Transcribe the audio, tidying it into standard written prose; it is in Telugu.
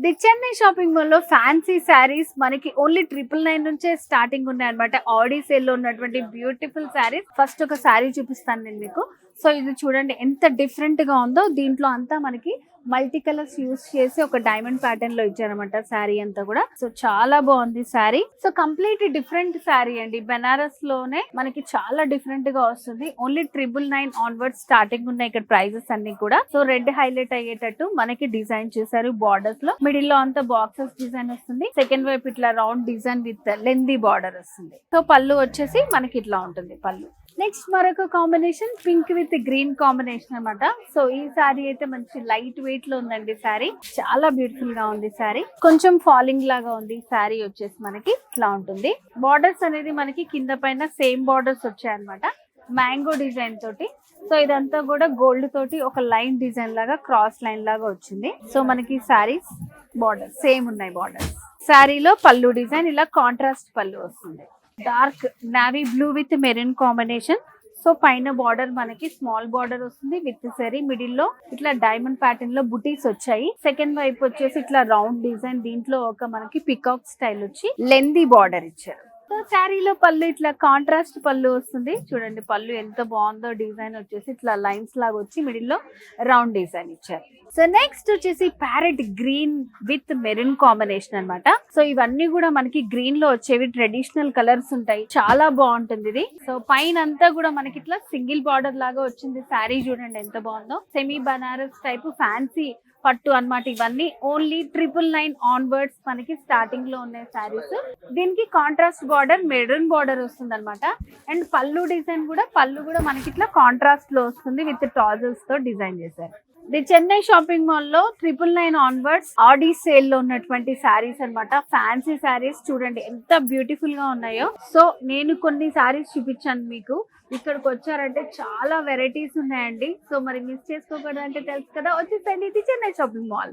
ది చెన్నై షాపింగ్ మాల్ లో ఫ్యాన్సీ శారీస్ మనకి ఓన్లీ 999 నుంచే స్టార్టింగ్ ఉన్నాయి అనమాట. ఆడీ సేల్ లో ఉన్నటువంటి బ్యూటిఫుల్ శారీస్. ఫస్ట్ ఒక శారీ చూపిస్తాను నేను మీకు. సో ఇది చూడండి ఎంత డిఫరెంట్ గా ఉందో. దీంట్లో అంతా మనకి మల్టీ కలర్స్ యూస్ చేసి ఒక డైమండ్ ప్యాటర్న్ లో ఇచ్చారనమాట శారీ అంతా కూడా. సో చాలా బాగుంది sari. So complete different sari అండి. బెనారస్ లోనే మనకి చాలా డిఫరెంట్ గా వస్తుంది. ఓన్లీ 999 ఆన్వర్డ్ స్టార్టింగ్ ఉన్నాయి ఇక్కడ ప్రైజెస్ అన్ని కూడా. సో రెడ్ హైలైట్ అయ్యేటట్టు మనకి డిజైన్ చేశారు బార్డర్స్ లో. మిడిల్ లో అంతా బాక్సెస్ డిజైన్ వస్తుంది. సెకండ్ వైపు ఇట్లా round design with lengthy border వస్తుంది. సో పళ్ళు వచ్చేసి మనకి ఇట్లా ఉంటుంది పళ్ళు. నెక్స్ట్ మరొక combination pink with green combination అన్నమాట. సో ఈ సారీ అయితే మంచి లైట్ వెయిట్ లో ఉందండి. సారీ చాలా బ్యూటిఫుల్ గా ఉంది. సారీ కొంచెం ఫాలింగ్ లాగా ఉంది. సారీ వచ్చేసి మనకి ఇట్లా ఉంటుంది. బార్డర్స్ అనేది మనకి కింద పైన సేమ్ బార్డర్స్ వచ్చాయన్నమాట. మ్యాంగో డిజైన్ తోటి. సో ఇదంతా కూడా గోల్డ్ తోటి ఒక లైన్ డిజైన్ లాగా క్రాస్ లైన్ లాగా వచ్చింది. సో మనకి సారీస్ బార్డర్ సేమ్ ఉన్నాయి. బార్డర్ శారీలో పళ్ళు డిజైన్ ఇలా కాంట్రాస్ట్ పళ్ళు వస్తుంది. Dark navy blue with maroon combination. So పైన బార్డర్ మనకి స్మాల్ బార్డర్ వస్తుంది విత్ సరీ. మిడిల్ లో ఇట్లా డైమండ్ ప్యాటర్న్ లో బుటీస్ వచ్చాయి. సెకండ్ వైపు వచ్చేసి ఇట్లా రౌండ్ డిజైన్. దీంట్లో ఒక మనకి పికాక్ స్టైల్ వచ్చి లెందీ బార్డర్ ఇచ్చారు. సో శారీలో పళ్ళు ఇట్లా కాంట్రాస్ట్ పళ్ళు వస్తుంది. చూడండి పళ్ళు ఎంత బాగుందో. డిజైన్ వచ్చేసి ఇట్లా లైన్స్ లాగా వచ్చి మిడిల్ లో రౌండ్ డిజైన్ ఇచ్చారు. సో నెక్స్ట్ వచ్చేసి parrot green with maroon combination అన్నమాట. సో ఇవన్నీ కూడా మనకి గ్రీన్ లో వచ్చేవి ట్రెడిషనల్ కలర్స్ ఉంటాయి. చాలా బాగుంటుంది ఇది. సో పైన అంతా కూడా మనకి ఇట్లా సింగిల్ బార్డర్ లాగా వచ్చింది. శారీ చూడండి ఎంత బాగుందో. సెమీ బనారస్ టైప్ ఫ్యాన్సీ పట్టు అన్నమాట. ఇవన్నీ ఓన్లీ 999 ఆన్వర్డ్స్ మనకి స్టార్టింగ్ లో ఉన్నాయి శారీస్. దీనికి కాంట్రాస్ట్ బార్డర్ మెరూన్ బార్డర్ వస్తుంది అనమాట. అండ్ పళ్ళు డిజైన్ కూడా పళ్ళు కూడా మనకి ఇట్లా కాంట్రాస్ట్ లో వస్తుంది విత్ టాజల్స్ తో డిజైన్ చేశారు. ది చెన్నై షాపింగ్ మాల్ లో 999 ఆన్వర్డ్స్ ఆడీ సేల్ లో ఉన్నటువంటి శారీస్ అన్నమాట. ఫ్యాన్సీ శారీస్ చూడండి ఎంత బ్యూటిఫుల్ గా ఉన్నాయో. సో నేను కొన్ని శారీస్ చూపించాను మీకు. ఇక్కడికి వచ్చారంటే చాలా వెరైటీస్ ఉన్నాయండి. సో మరి మిస్ చేసుకోకూడదు అంటే తెలుసు కదా, వచ్చేసండి ది చెన్నై షాపింగ్ మాల్.